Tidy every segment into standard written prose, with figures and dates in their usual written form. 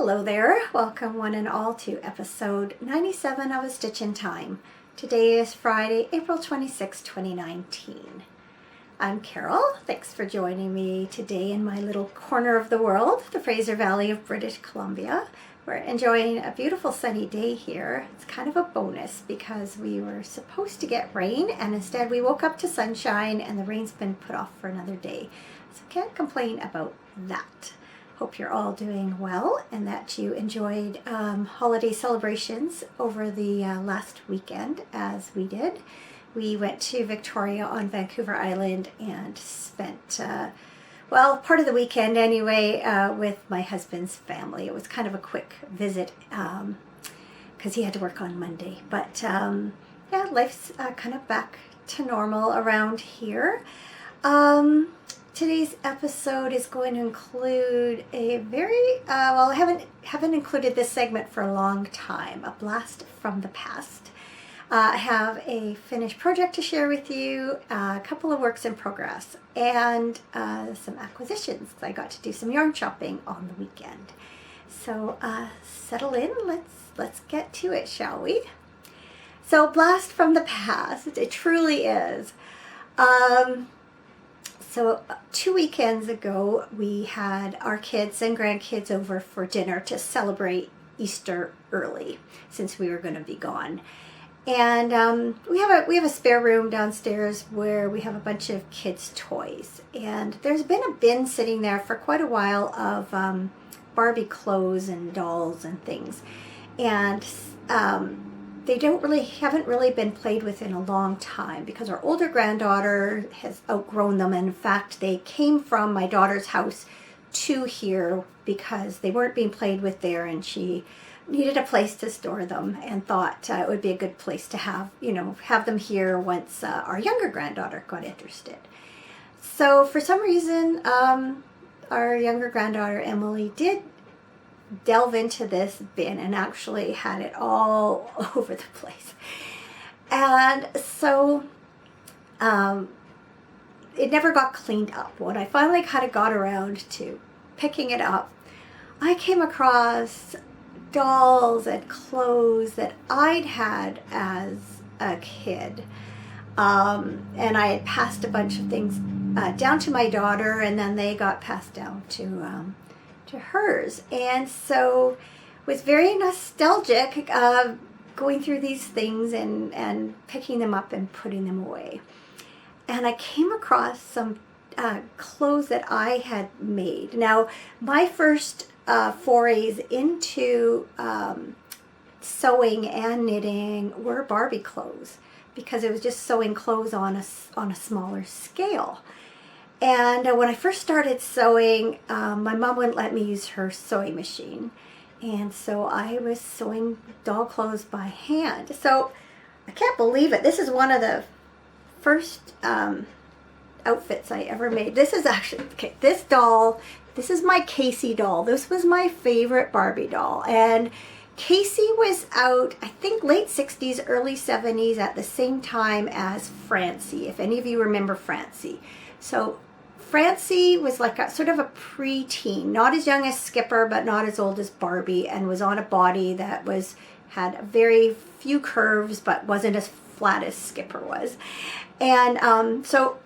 Hello there, welcome one and all to episode 97 of A Stitch in Time. Today is Friday, April 26, 2019. I'm Carol. Thanks for joining me today in my little corner of the world, the Fraser Valley of British Columbia. We're enjoying a beautiful sunny day here. It's kind of a bonus because we were supposed to get rain and instead we woke up to sunshine and the rain's been put off for another day. So can't complain about that. Hope you're all doing well and that you enjoyed holiday celebrations over the last weekend as we did. We went to Victoria on Vancouver Island and spent, part of the weekend anyway, with my husband's family. It was kind of a quick visit because he had to work on Monday. But life's kind of back to normal around here. Today's episode is going to include a very, I haven't included this segment for a long time, a blast from the past. I have a finished project to share with you, a couple of works in progress, and some acquisitions. I got to do some yarn shopping on the weekend. So settle in, let's get to it, shall we? So blast from the past, it truly is. So 2 weekends ago, we had our kids and grandkids over for dinner to celebrate Easter early, since we were going to be gone. And we have a spare room downstairs where we have a bunch of kids' toys. And there's been a bin sitting there for quite a while of Barbie clothes and dolls and things. And they haven't really been played with in a long time because our older granddaughter has outgrown them. And in fact, they came from my daughter's house to here because they weren't being played with there, and she needed a place to store them and thought it would be a good place to have them here once our younger granddaughter got interested. So for some reason, our younger granddaughter Emily did delve into this bin and actually had it all over the place. And so it never got cleaned up. When I finally kind of got around to picking it up, I came across dolls and clothes that I'd had as a kid. And I had passed a bunch of things down to my daughter, and then they got passed down to hers. And so was very nostalgic going through these things and picking them up and putting them away. And I came across some clothes that I had made. Now, my first forays into sewing and knitting were Barbie clothes because it was just sewing clothes on a smaller scale. And when I first started sewing, my mom wouldn't let me use her sewing machine. And so I was sewing doll clothes by hand. So I can't believe it. This is one of the first outfits I ever made. This is actually, okay, this is my Casey doll. This was my favorite Barbie doll. And Casey was out, I think, late 60s, early 70s at the same time as Francie, if any of you remember Francie. So Francie was like a sort of a preteen, not as young as Skipper, but not as old as Barbie, and was on a body that had very few curves, but wasn't as flat as Skipper was. And so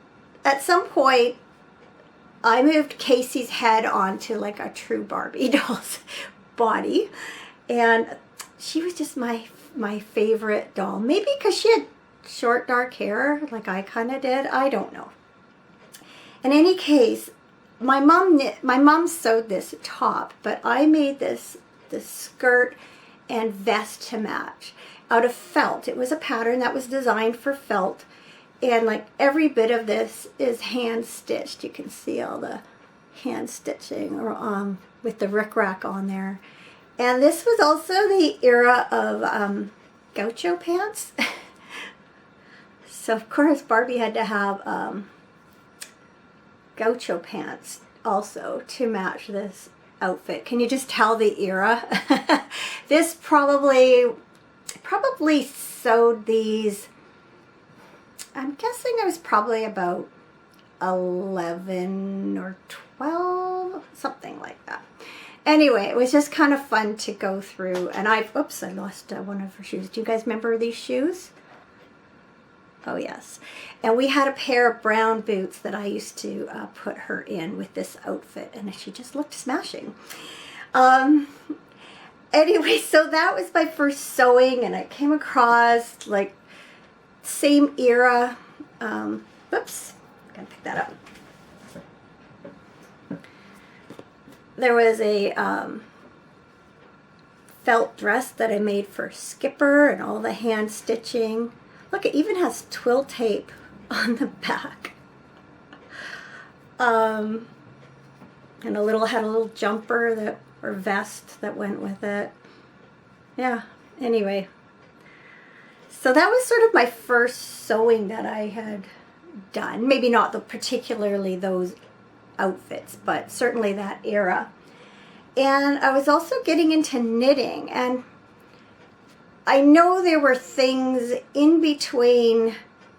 at some point, I moved Casey's head onto like a true Barbie doll's body, and she was just my favorite doll. Maybe because she had short dark hair like I kind of did. I don't know. In any case, my mom sewed this top, but I made this skirt and vest to match out of felt. It was a pattern that was designed for felt, and like every bit of this is hand stitched. You can see all the hand stitching with the rickrack on there. And this was also the era of gaucho pants. So of course Barbie had to have gaucho pants also to match this outfit. Can you just tell the era? This probably sewed these, I'm guessing I was probably about 11 or 12, something like that. Anyway, it was just kind of fun to go through. And oops, I lost one of her shoes. Do you guys remember these shoes? Oh, yes. And we had a pair of brown boots that I used to put her in with this outfit, and she just looked smashing. Anyway, so that was my first sewing, and I came across like same era. Oops, gotta pick that up. There was a felt dress that I made for Skipper, and all the hand stitching. Look, it even has twill tape on the back. And had a little jumper or vest that went with it. Yeah, anyway. So that was sort of my first sewing that I had done. Maybe not particularly those outfits, but certainly that era. And I was also getting into knitting, and I know there were things in between.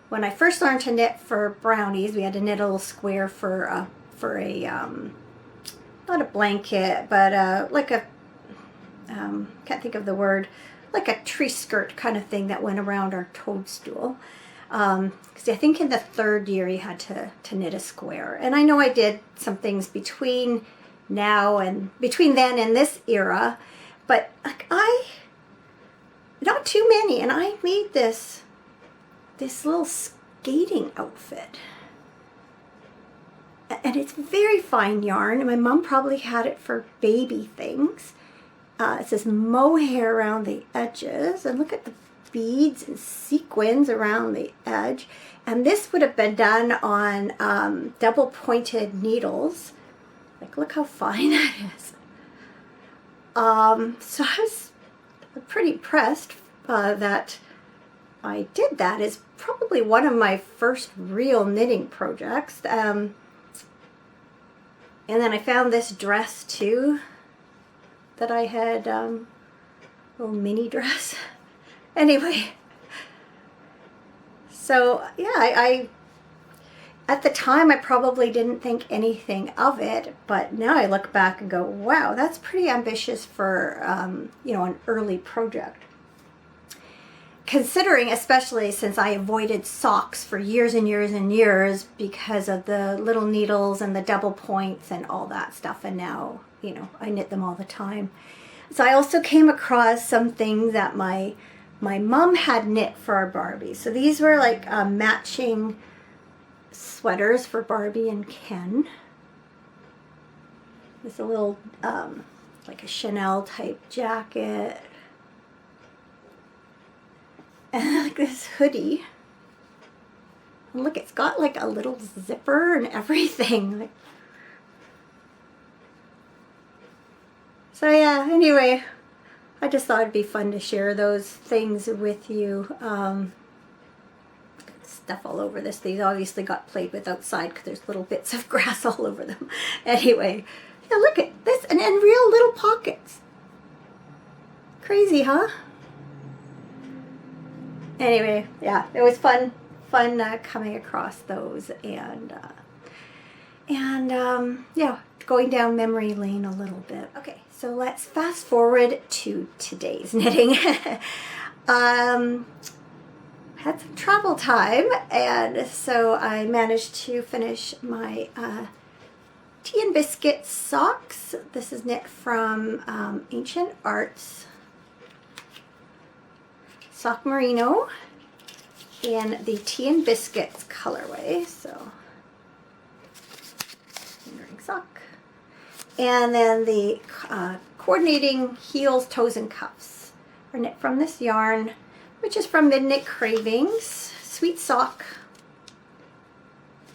When I first learned to knit for brownies, we had to knit a little square for a not a blanket, but like a can't think of the word, like a tree skirt kind of thing that went around our toadstool. Because I think in the third year you had to knit a square, and I know I did some things between then and this era, but like not too many, and I made this little skating outfit, and it's very fine yarn, and my mom probably had it for baby things. It says mohair around the edges, and look at the beads and sequins around the edge, and this would have been done on double pointed needles. Like, look how fine that is. So I was pretty impressed that I did that. It's probably one of my first real knitting projects. And then I found this dress too that I had, little mini dress. Anyway, so yeah, I at the time I probably didn't think anything of it, but now I look back and go, wow, that's pretty ambitious for an early project. Considering, especially since I avoided socks for years and years and years because of the little needles and the double points and all that stuff, and now, I knit them all the time. So I also came across some things that my mom had knit for our Barbie. So these were like matching sweaters for Barbie and Ken. There's a little, like a Chanel type jacket. And like this hoodie. And look, it's got like a little zipper and everything. So yeah, anyway, I just thought it'd be fun to share those things with you. Stuff all over this. These obviously got played with outside because there's little bits of grass all over them. Anyway, yeah, look at this, and real little pockets. Crazy, huh? Anyway, yeah, it was fun coming across those, and yeah, going down memory lane a little bit. Okay, so let's fast forward to today's knitting. Had some travel time, and so I managed to finish my Tea and Biscuits socks. This is knit from Ancient Arts Sock Merino in the Tea and Biscuits colorway. So, fingering sock. And then the coordinating heels, toes, and cuffs are knit from this yarn, which is from Midnight Cravings, Sweet Sock,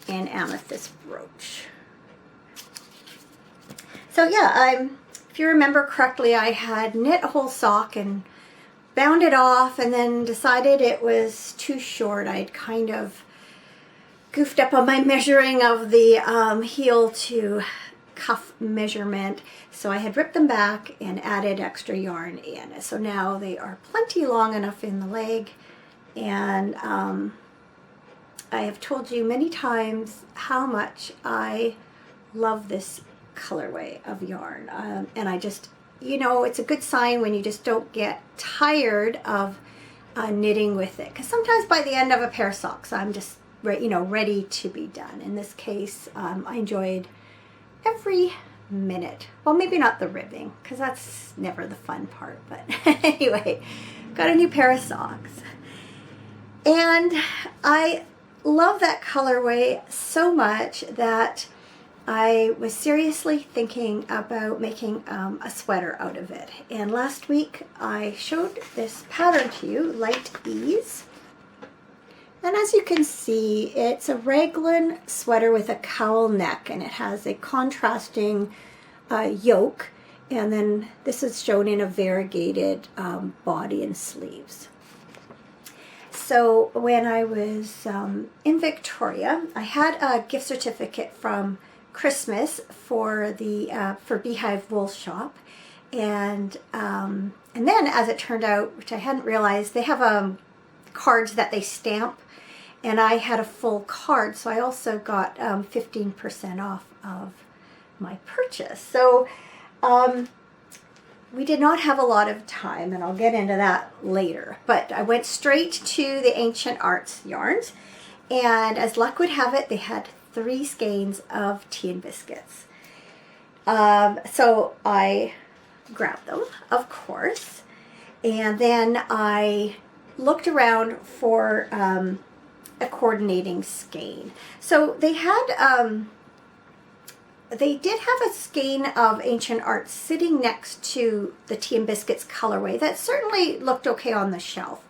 and Amethyst Brooch. So yeah, if you remember correctly, I had knit a whole sock and bound it off, and then decided it was too short. I'd kind of goofed up on my measuring of the heel to cuff measurement, so I had ripped them back and added extra yarn in. So now they are plenty long enough in the leg, and I have told you many times how much I love this colorway of yarn. And I just, you know, it's a good sign when you just don't get tired of knitting with it. Because sometimes by the end of a pair of socks, I'm just, ready to be done. In this case, I enjoyed every minute. Well, maybe not the ribbing, because that's never the fun part. But anyway, got a new pair of socks. And I love that colorway so much that I was seriously thinking about making a sweater out of it. And last week I showed this pattern to you, Light Ease. And as you can see, it's a raglan sweater with a cowl neck, and it has a contrasting yoke. And then this is shown in a variegated body and sleeves. So when I was in Victoria, I had a gift certificate from Christmas for the for Beehive Wool Shop, and then as it turned out, which I hadn't realized, they have cards that they stamp, and I had a full card, so I also got 15% off of my purchase. So we did not have a lot of time, and I'll get into that later, but I went straight to the Ancient Arts yarns, and as luck would have it, they had 3 skeins of tea and biscuits. So I grabbed them, of course, and then I looked around for a coordinating skein. So they had they did have a skein of Ancient Arts sitting next to the tea and biscuits colorway that certainly looked okay on the shelf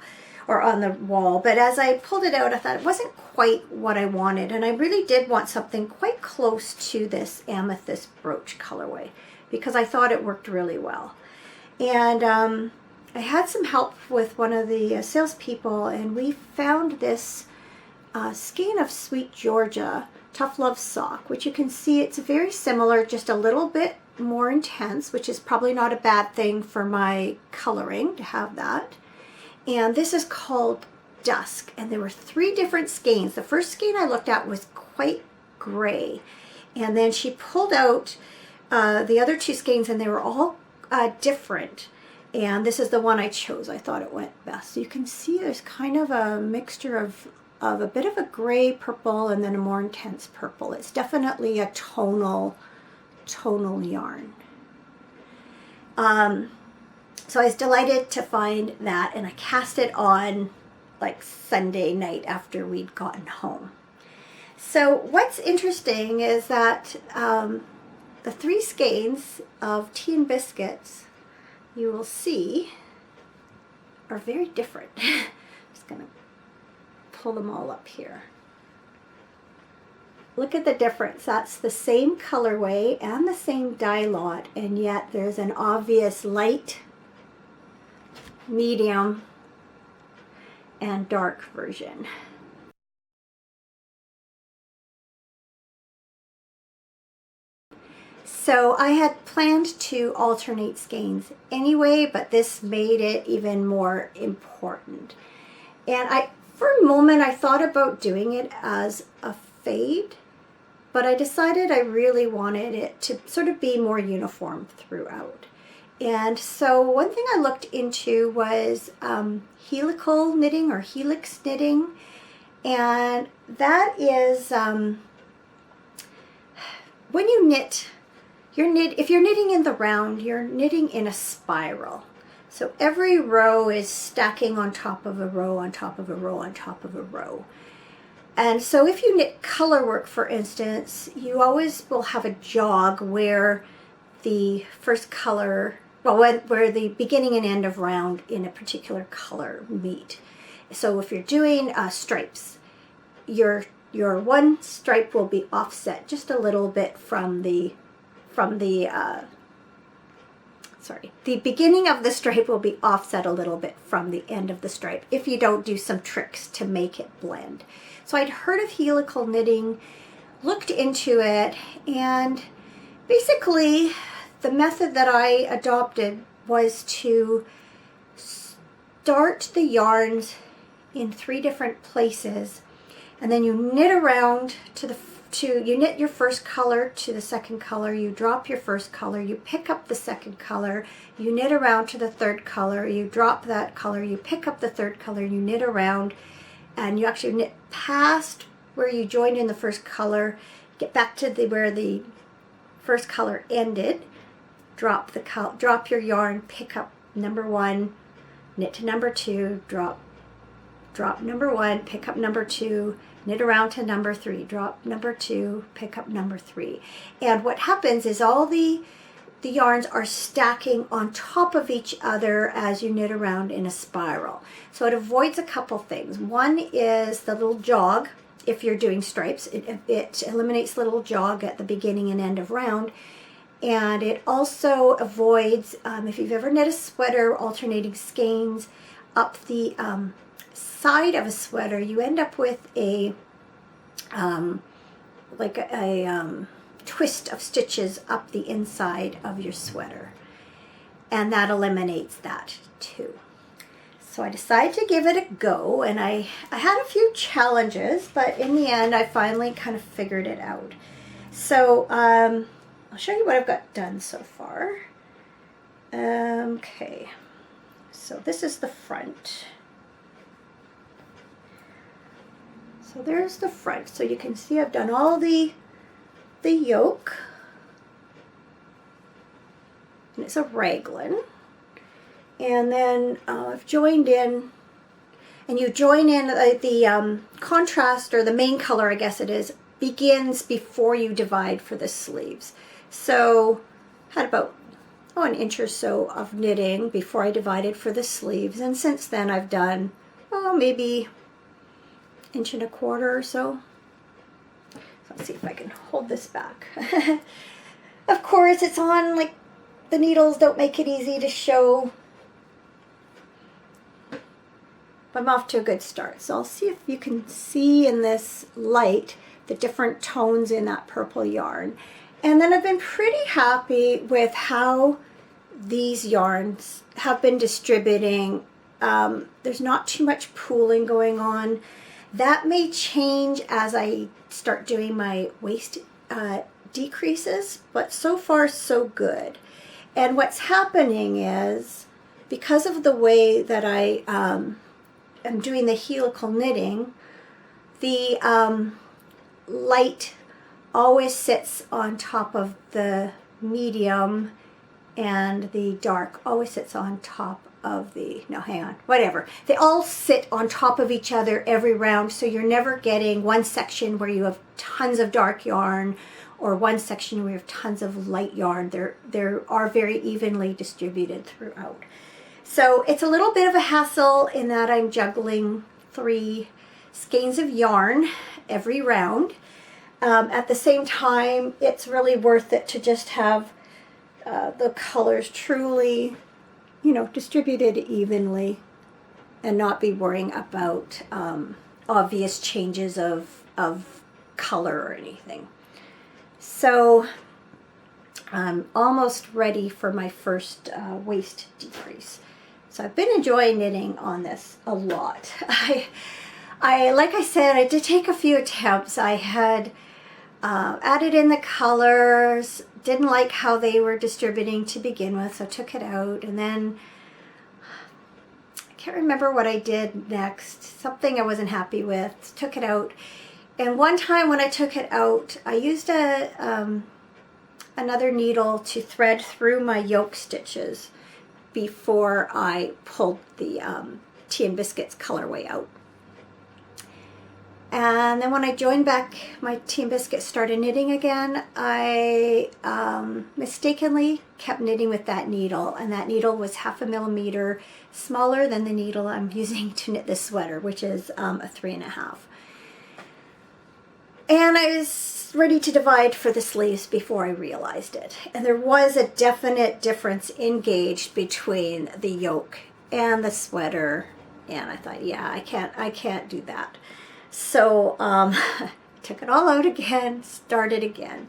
or on the wall, but as I pulled it out, I thought it wasn't quite what I wanted, and I really did want something quite close to this amethyst brooch colorway because I thought it worked really well. And I had some help with one of the salespeople, and we found this skein of Sweet Georgia Tough Love sock, which you can see it's very similar, just a little bit more intense, which is probably not a bad thing for my coloring to have that. And this is called Dusk, and there were 3 different skeins. The first skein I looked at was quite gray, and then she pulled out the other 2 skeins, and they were all different, and this is the one I chose. I thought it went best. So you can see there's kind of a mixture of a bit of a gray purple and then a more intense purple. It's definitely a tonal yarn. So I was delighted to find that, and I cast it on like Sunday night after we'd gotten home. So what's interesting is that the 3 skeins of tea and biscuits, you will see, are very different. I'm just going to pull them all up here. Look at the difference. That's the same colorway and the same dye lot, and yet there's an obvious light, medium, and dark version. So I had planned to alternate skeins anyway, but this made it even more important. And for a moment, I thought about doing it as a fade, but I decided I really wanted it to sort of be more uniform throughout. And so one thing I looked into was helical knitting or helix knitting, and that is when you knit, if you're knitting in the round, you're knitting in a spiral. So every row is stacking on top of a row, on top of a row, on top of a row. And so if you knit color work, for instance, you always will have a jog where the first color, where the beginning and end of round in a particular color meet. So if you're doing stripes, your one stripe will be offset just a little bit from the beginning of the stripe will be offset a little bit from the end of the stripe if you don't do some tricks to make it blend. So I'd heard of helical knitting, looked into it, and basically the method that I adopted was to start the yarns in 3 different places, and then you knit around to the you knit your first color to the second color, you drop your first color, you pick up the second color, you knit around to the third color, you drop that color, you pick up the third color, you knit around, and you actually knit past where you joined in the first color, get back to where the first color ended, drop your yarn, pick up number 1, knit to number 2, drop number 1, pick up number 2, knit around to number 3, drop number 2, pick up number 3. And what happens is all the yarns are stacking on top of each other as you knit around in a spiral. So it avoids a couple things. One is the little jog. If you're doing stripes, it eliminates the little jog at the beginning and end of round. And it also avoids, if you've ever knit a sweater alternating skeins up the side of a sweater, you end up with a twist of stitches up the inside of your sweater, and that eliminates that too. So I decided to give it a go, and I had a few challenges, but in the end I finally kind of figured it out. So I'll show you what I've got done so far. Okay, so this is the front. So there's the front. So you can see I've done all the yoke, and it's a raglan. And then I've joined in, and you join in the contrast, or the main color I guess it is, begins before you divide for the sleeves. So had about an inch or so of knitting before I divided for the sleeves, and since then I've done maybe 1.25 inches or so. So let's see if I can hold this back. Of course, it's on, like, the needles don't make it easy to show, but I'm off to a good start. So I'll see if you can see in this light the different tones in that purple yarn. And then I've been pretty happy with how these yarns have been distributing. There's not too much pooling going on. That may change as I start doing my waist decreases, but so far so good. And what's happening is, because of the way that I am doing the helical knitting, the light always sits on top of the medium, and the dark always sits on top of the, no, hang on, whatever. They all sit on top of each other every round, so you're never getting one section where you have tons of dark yarn or one section where you have tons of light yarn. They are very evenly distributed throughout. So it's a little bit of a hassle in that I'm juggling 3 skeins of yarn every round. At the same time, it's really worth it to just have the colors truly, distributed evenly, and not be worrying about obvious changes of color or anything. So I'm almost ready for my first waist decrease. So I've been enjoying knitting on this a lot. Like I said, I did take a few attempts. I had added in the colors, didn't like how they were distributing to begin with, so took it out, and then I can't remember what I did next. Something I wasn't happy with, took it out. And one time when I took it out, I used another needle to thread through my yoke stitches before I pulled the Tea and Biscuits colorway out. And then when I joined back my Tea and Biscuits, started knitting again, I mistakenly kept knitting with that needle, and that needle was 0.5 millimeter smaller than the needle I'm using to knit this sweater, which is a 3.5. And I was ready to divide for the sleeves before I realized it. And there was a definite difference in gauge between the yoke and the sweater, and I thought, yeah, I can't do that. So took it all out again, started again,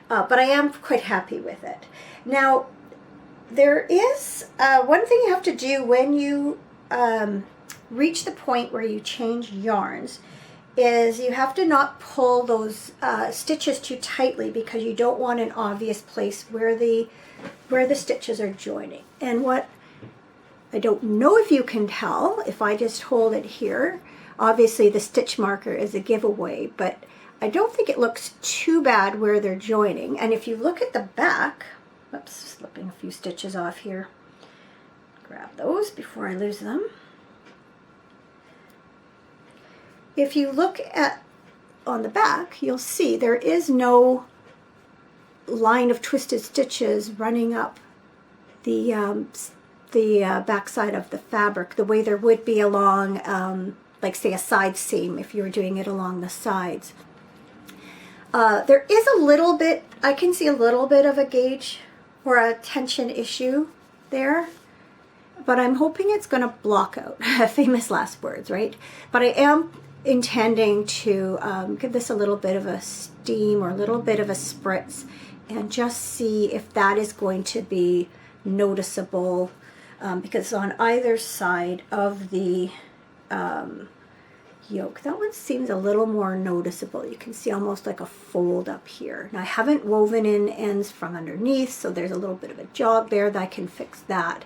but I am quite happy with it. Now, there is one thing you have to do when you reach the point where you change yarns. is you have to not pull those stitches too tightly, because you don't want an obvious place where the stitches are joining. And what I don't know if you can tell, if I just hold it here, obviously the stitch marker is a giveaway, but I don't think it looks too bad where they're joining. And if you look at the back, oops, slipping a few stitches off here. Grab those before I lose them. If you look at on the back, you'll see there is no line of twisted stitches running up the back side of the fabric the way there would be along, like say a side seam if you were doing it along the sides. There is a little bit, I can see a little bit of a gauge or a tension issue there, but I'm hoping it's going to block out. Famous last words, right? But I am intending to give this a little bit of a steam or a little bit of a spritz and just see if that is going to be noticeable, because on either side of the yoke, that one seems a little more noticeable. You can see almost like a fold up here. Now I haven't woven in ends from underneath, so there's a little bit of a jog there that I can fix that.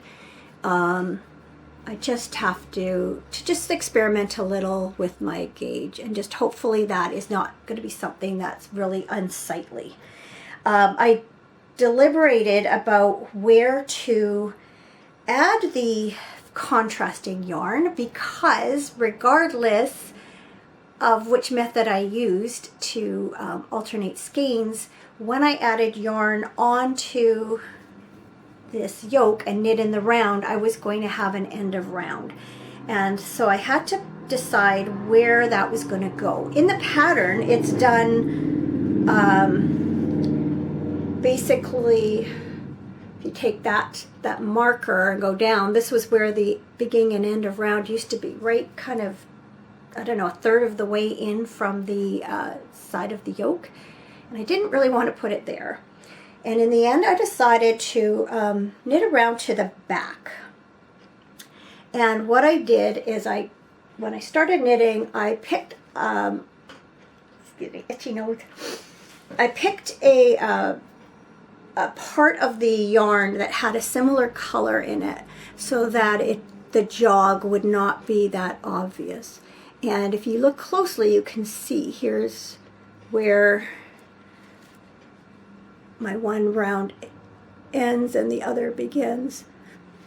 I just have to just experiment a little with my gauge, and just hopefully that is not going to be something that's really unsightly. I deliberated about where to add the contrasting yarn, because regardless of which method I used to alternate skeins, when I added yarn onto this yoke and knit in the round, I was going to have an end of round, and so I had to decide where that was going to go. In the pattern, it's done basically, if you take that marker and go down, this was where the beginning and end of round used to be, right kind of, I don't know, a third of the way in from the side of the yoke, and I didn't really want to put it there. And in the end, I decided to knit around to the back. And what I did is when I started knitting, I picked, excuse me, itchy nose. I picked a part of the yarn that had a similar color in it, so that the jog would not be that obvious. And if you look closely, you can see here's where my one round ends and the other begins.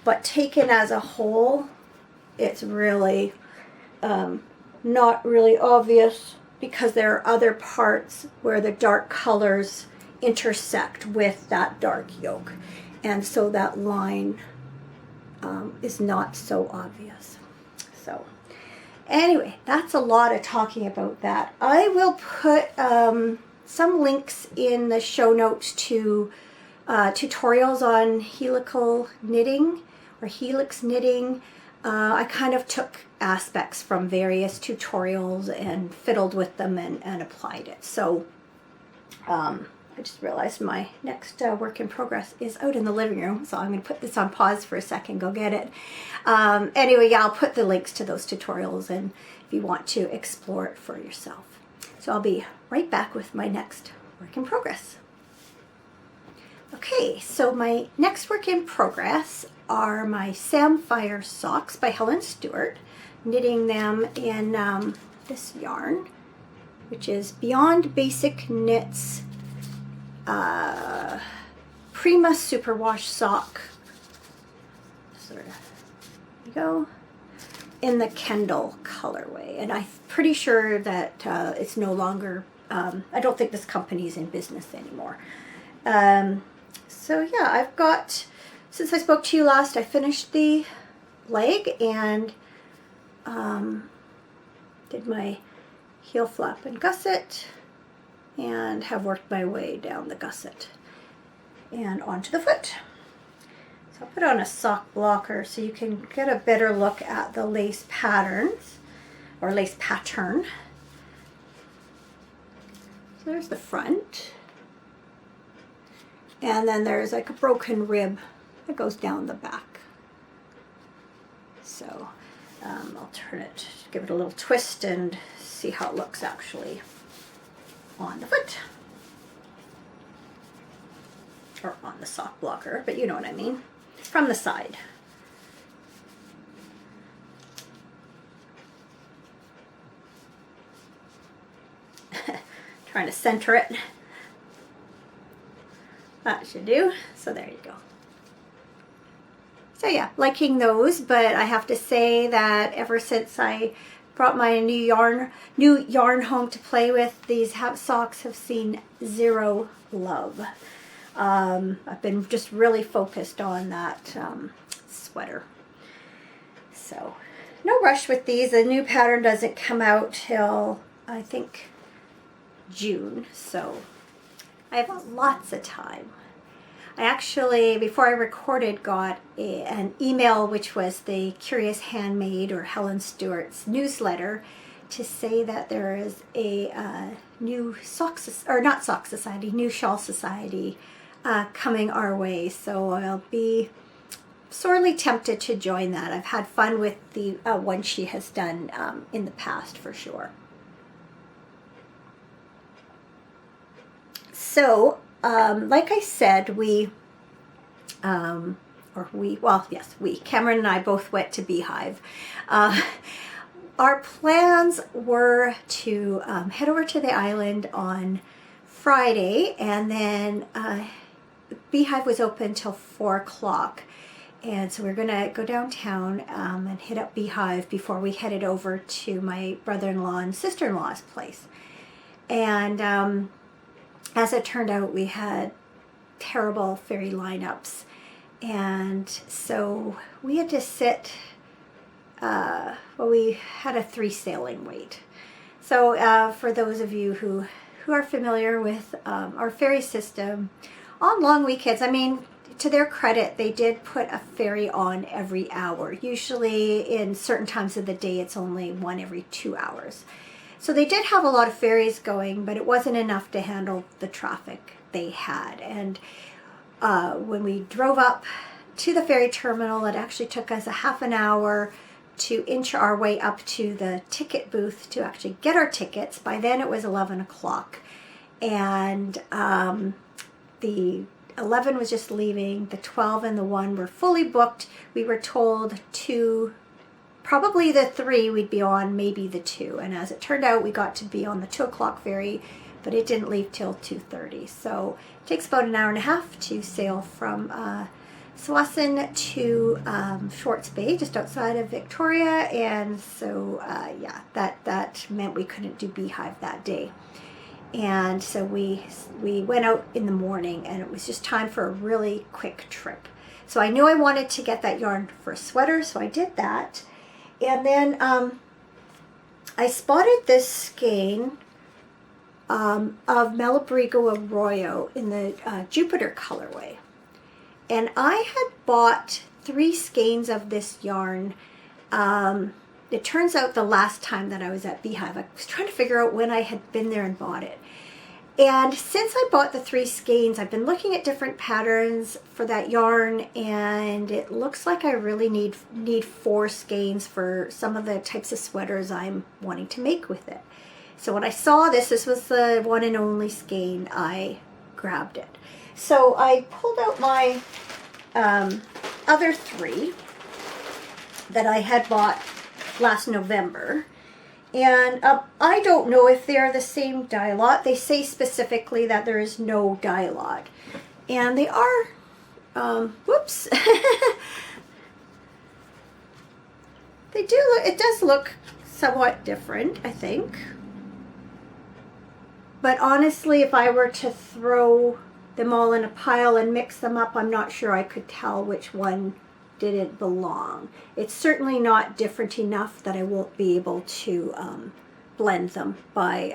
But taken as a whole, it's really not really obvious, because there are other parts where the dark colors intersect with that dark yoke, and so that line is not so obvious. So anyway, that's a lot of talking about that. I will put some links in the show notes to tutorials on helical knitting or helix knitting. I kind of took aspects from various tutorials and fiddled with them and applied it. So I just realized my next work in progress is out in the living room, so I'm going to put this on pause for a second, go get it. Anyway, yeah, I'll put the links to those tutorials, and if you want to explore it for yourself. So I'll be right back with my next work in progress. Okay, so my next work in progress are my Samphire socks by Helen Stewart, knitting them in this yarn, which is Beyond Basic Knits Prima Superwash sock. Sort of, there you go, in the Kendall colorway, and I'm pretty sure that it's no longer. I don't think this company is in business anymore. So yeah, I've got, since I spoke to you last, I finished the leg and did my heel flap and gusset, and have worked my way down the gusset and onto the foot. So I'll put on a sock blocker so you can get a better look at the lace patterns, or lace pattern. So there's the front. And then there's like a broken rib that goes down the back. So I'll turn it, give it a little twist and see how it looks actually on the foot. Or on the sock blocker, but you know what I mean. From the side. Trying to center it. That should do. So there you go. So yeah, liking those, but I have to say that ever since I brought my new yarn home to play with, these socks have seen zero love. I've been just really focused on that sweater. So no rush with these. The new pattern doesn't come out till I think June, so I have lots of time. I actually, before I recorded, got an email which was the Curious Handmaid or Helen Stewart's newsletter to say that there is a new new shawl society coming our way. So I'll be sorely tempted to join that. I've had fun with the one she has done in the past for sure. So, like I said, Cameron and I both went to Beehive. Our plans were to head over to the island on Friday, and then Beehive was open till 4 o'clock. And so we're going to go downtown and hit up Beehive before we headed over to my brother-in-law and sister-in-law's place. And as it turned out, we had terrible ferry lineups, and so we had to sit, we had a 3 sailing wait. So for those of you who are familiar with our ferry system, on long weekends, I mean, to their credit, they did put a ferry on every hour. Usually in certain times of the day, it's only one every 2 hours. So they did have a lot of ferries going, but it wasn't enough to handle the traffic they had. And when we drove up to the ferry terminal, it actually took us a half an hour to inch our way up to the ticket booth to actually get our tickets. By then it was 11 o'clock. And the 11 was just leaving. The 12 and the 1 were fully booked. We were told probably the 3 we'd be on, maybe the 2. And as it turned out, we got to be on the 2 o'clock ferry, but it didn't leave till 2:30. So it takes about an hour and a half to sail from Tsawwassen to Shorts Bay, just outside of Victoria. And so, yeah, that meant we couldn't do Beehive that day. And so we went out in the morning, and it was just time for a really quick trip. So I knew I wanted to get that yarn for a sweater, so I did that. And then I spotted this skein of Malabrigo Arroyo in the Jupiter colorway. And I had bought 3 skeins of this yarn. It turns out the last time that I was at Beehive, I was trying to figure out when I had been there and bought it. And since I bought the 3 skeins, I've been looking at different patterns for that yarn, and it looks like I really need 4 skeins for some of the types of sweaters I'm wanting to make with it. So when I saw this was the one and only skein, I grabbed it. So I pulled out my other 3 that I had bought last November. And I don't know if they're the same dye lot. They say specifically that there is no dye lot. And they are, whoops. It does look somewhat different, I think. But honestly, if I were to throw them all in a pile and mix them up, I'm not sure I could tell which one didn't belong. It's certainly not different enough that I won't be able to blend them by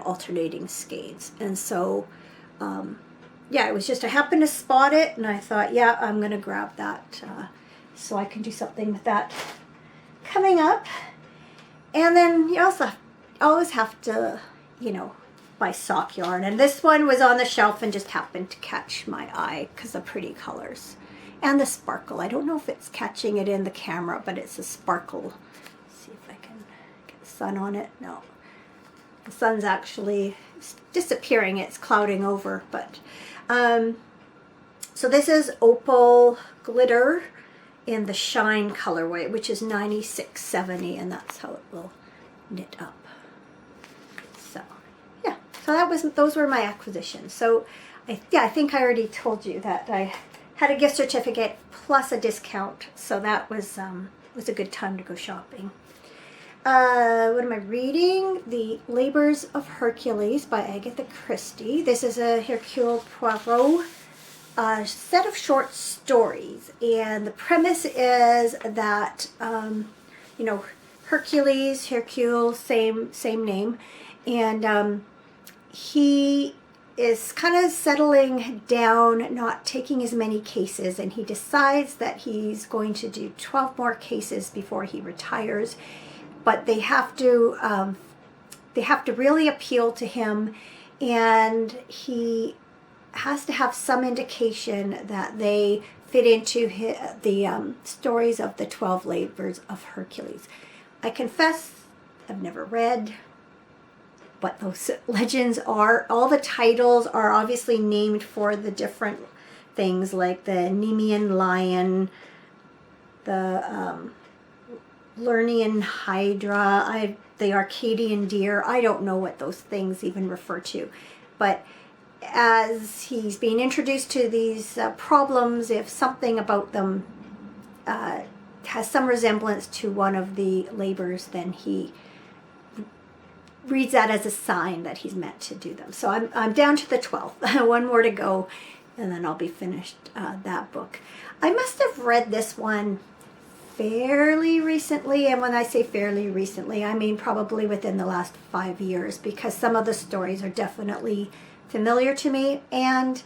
alternating skeins. And so yeah, it was just I happened to spot it, and I thought, yeah, I'm gonna grab that so I can do something with that coming up. And then you also always have to buy sock yarn, and this one was on the shelf and just happened to catch my eye because of pretty colors. and the sparkle. I don't know if it's catching it in the camera, but it's a sparkle. Let's see if I can get the sun on it. No, the sun's actually disappearing. It's clouding over, but so this is Opal Glitter in the Shine colorway, which is $96.70, and that's how it will knit up. So yeah, so those were my acquisitions. So I think I already told you that I had a gift certificate plus a discount, so that was a good time to go shopping. What am I reading? The Labors of Hercules by Agatha Christie. This is a Hercule Poirot set of short stories, and the premise is that you know, Hercule, same name, and he is kind of settling down, not taking as many cases, and he decides that he's going to do 12 more cases before he retires, but they have to really appeal to him, and he has to have some indication that they fit into the stories of the 12 Labors of Hercules. I confess I've never read what those legends are. All the titles are obviously named for the different things, like the Nemean lion, the Lernean hydra, the Arcadian deer. I don't know what those things even refer to, but as he's being introduced to these problems, if something about them has some resemblance to one of the labors, then he reads that as a sign that he's meant to do them. So I'm down to the 12th. One more to go, and then I'll be finished that book. I must have read this one fairly recently, and when I say fairly recently, I mean probably within the last 5 years, because some of the stories are definitely familiar to me, and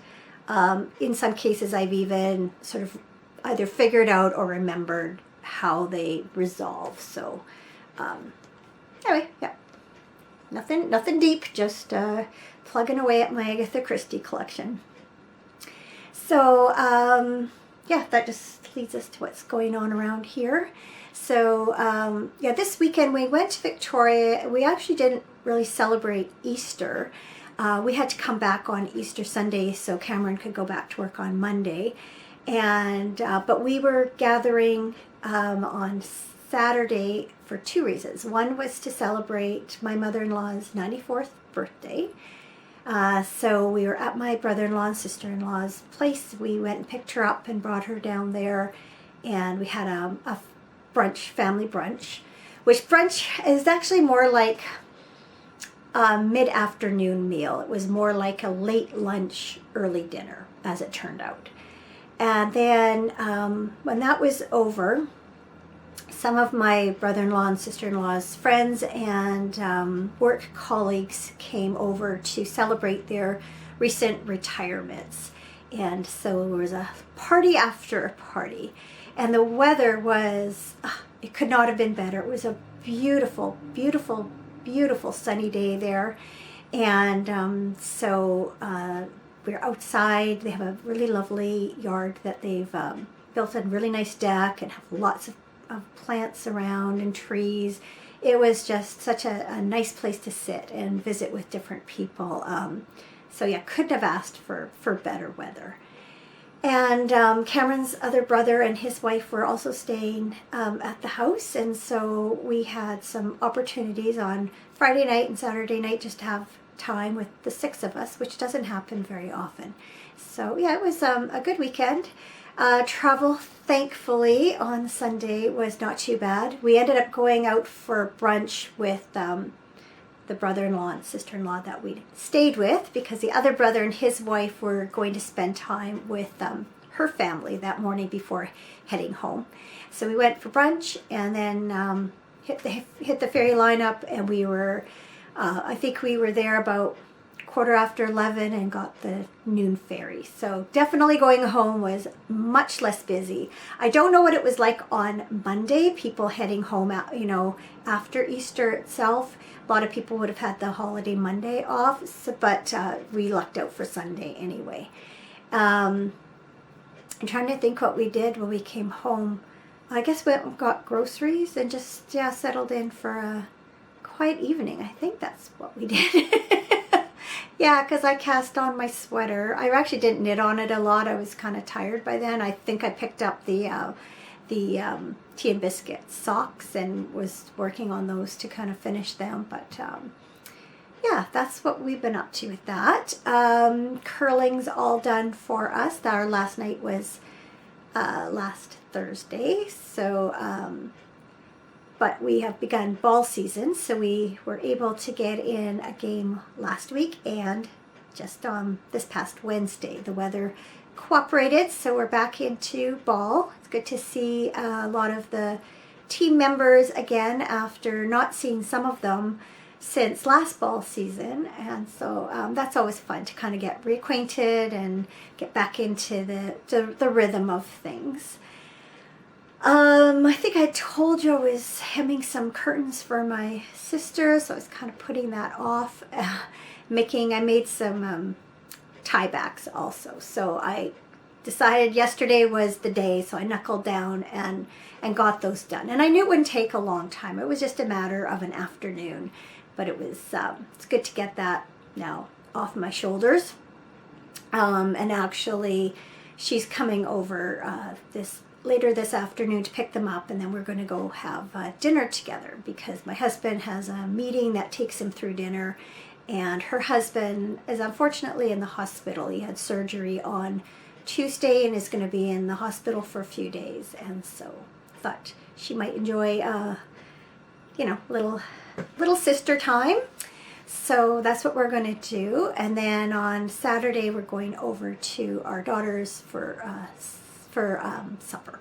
in some cases I've even sort of either figured out or remembered how they resolve. So anyway, yeah, nothing deep, just plugging away at my Agatha Christie collection. So yeah, that just leads us to what's going on around here. So yeah, this weekend we went to Victoria. We actually didn't really celebrate Easter. We had to come back on Easter Sunday so Cameron could go back to work on Monday, and but we were gathering on Saturday for two reasons. One was to celebrate my mother-in-law's 94th birthday. So we were at my brother-in-law and sister-in-law's place. We went and picked her up and brought her down there, and we had a brunch, family brunch, which brunch is actually more like a mid-afternoon meal. It was more like a late lunch, early dinner, as it turned out. And then when that was over, some of my brother-in-law and sister-in-law's friends and work colleagues came over to celebrate their recent retirements. And so there was a party after a party. And the weather was, it could not have been better. It was a beautiful, beautiful, beautiful sunny day there. And so we're outside. They have a really lovely yard that they've built a really nice deck and have lots of plants around and trees. It was just such a nice place to sit and visit with different people. So yeah, couldn't have asked for better weather. And Cameron's other brother and his wife were also staying at the house, and so we had some opportunities on Friday night and Saturday night just to have time with the six of us, which doesn't happen very often. So yeah, it was a good weekend. Travel, thankfully, on Sunday was not too bad. We ended up going out for brunch with the brother-in-law and sister-in-law that we stayed with, because the other brother and his wife were going to spend time with her family that morning before heading home. So we went for brunch and then hit the ferry lineup, and we were, I think we were there about 11:15 and got the noon ferry. So definitely going home was much less busy. I don't know what it was like on Monday, people heading home out, after Easter itself. A lot of people would have had the holiday Monday off, but we lucked out for Sunday anyway. I'm trying to think what we did when we came home. I guess we went and got groceries and just, yeah, settled in for a quiet evening. I think that's what we did. Yeah, because I cast on my sweater. I actually didn't knit on it a lot. I was kind of tired by then. I think I picked up the Tea and Biscuits socks and was working on those to kind of finish them. But yeah, that's what we've been up to with that. Curling's all done for us. Our last night was last Thursday. So, but we have begun ball season, so we were able to get in a game last week, and just this past Wednesday the weather cooperated, so we're back into ball. It's good to see a lot of the team members again after not seeing some of them since last ball season, and so that's always fun to kind of get reacquainted and get back into the rhythm of things. I think I told you I was hemming some curtains for my sister, so I was kind of putting that off. I made some tie backs also, so I decided yesterday was the day, so I knuckled down and got those done. And I knew it wouldn't take a long time. It was just a matter of an afternoon, but it was it's good to get that now off my shoulders. And actually, she's coming over later this afternoon to pick them up, and then we're going to go have dinner together because my husband has a meeting that takes him through dinner, and her husband is unfortunately in the hospital. He had surgery on Tuesday and is going to be in the hospital for a few days, and so thought she might enjoy little sister time. So that's what we're going to do. And then on Saturday we're going over to our daughter's for supper.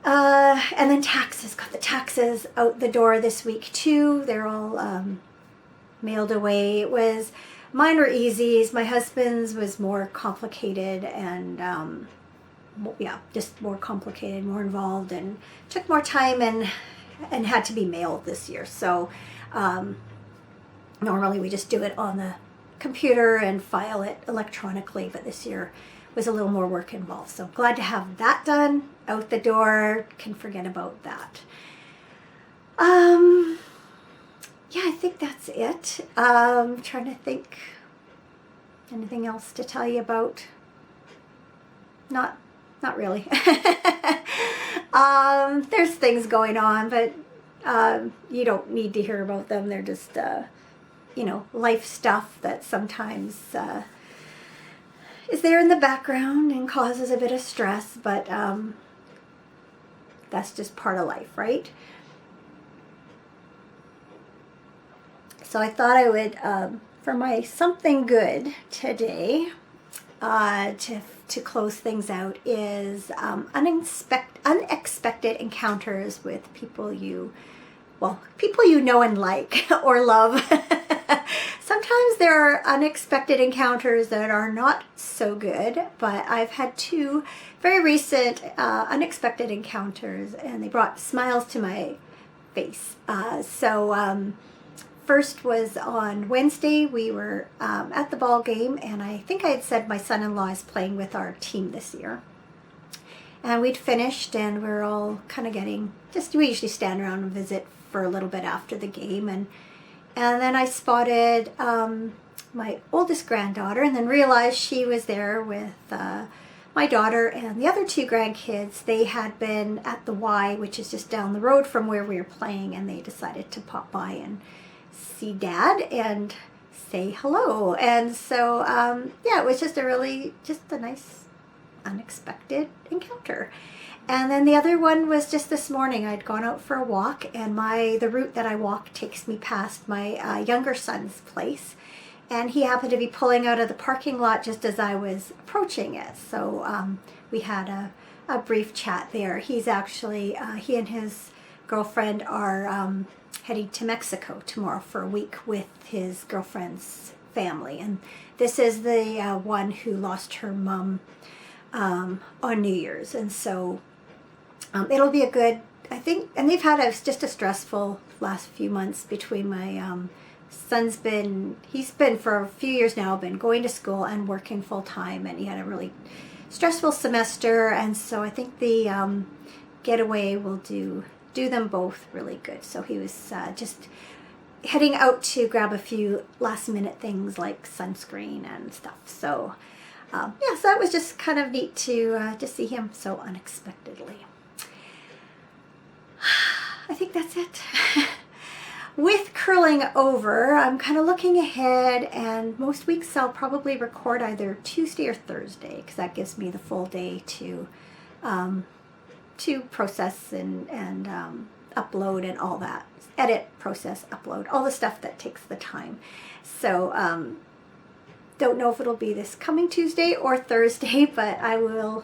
And then taxes. Got the taxes out the door this week too. They're all mailed away. Mine were easy. My husband's was more complicated and just more complicated, more involved, and took more time and had to be mailed this year. So normally we just do it on the computer and file it electronically, but this year was a little more work involved. So glad to have that done, out the door, can forget about that. Yeah, I think that's it. Trying to think anything else to tell you about. Not really. There's things going on, but you don't need to hear about them. They're just life stuff that sometimes is there in the background and causes a bit of stress, but that's just part of life, right? So I thought I would, for my something good today, to close things out, is unexpected encounters with people you know and like or love. Sometimes there are unexpected encounters that are not so good, but I've had two very recent unexpected encounters, and they brought smiles to my face. First was on Wednesday. We were at the ball game, and I think I had said my son-in-law is playing with our team this year. And we'd finished, and we're all kind of we usually stand around and visit for a little bit after the game, and then I spotted my oldest granddaughter, and then realized she was there with my daughter and the other two grandkids. They had been at the Y, which is just down the road from where we were playing, and they decided to pop by and see Dad and say hello. And so it was just a nice unexpected encounter. And then the other one was just this morning. I'd gone out for a walk, and the route that I walk takes me past my younger son's place, and he happened to be pulling out of the parking lot just as I was approaching it. So we had a brief chat there. He's actually he and his girlfriend are heading to Mexico tomorrow for a week with his girlfriend's family, and this is the one who lost her mom on New Year's, and so it'll be a good, I think, and they've had just a stressful last few months between my son's he's been for a few years now, been going to school and working full time, and he had a really stressful semester, and so I think the getaway will do them both really good. So he was just heading out to grab a few last minute things like sunscreen and stuff. So yeah, so that was just kind of neat to just see him so unexpectedly. I think that's it. With curling over, I'm kind of looking ahead, and most weeks I'll probably record either Tuesday or Thursday, because that gives me the full day to process and upload and all that. Edit, process, upload, all the stuff that takes the time. So don't know if it'll be this coming Tuesday or Thursday, but I will,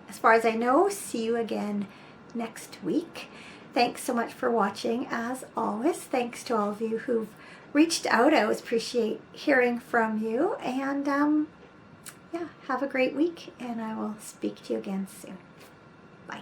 as far as I know, see you again next week. Thanks so much for watching, as always. Thanks to all of you who've reached out. I always appreciate hearing from you. And yeah, have a great week, and I will speak to you again soon. Bye.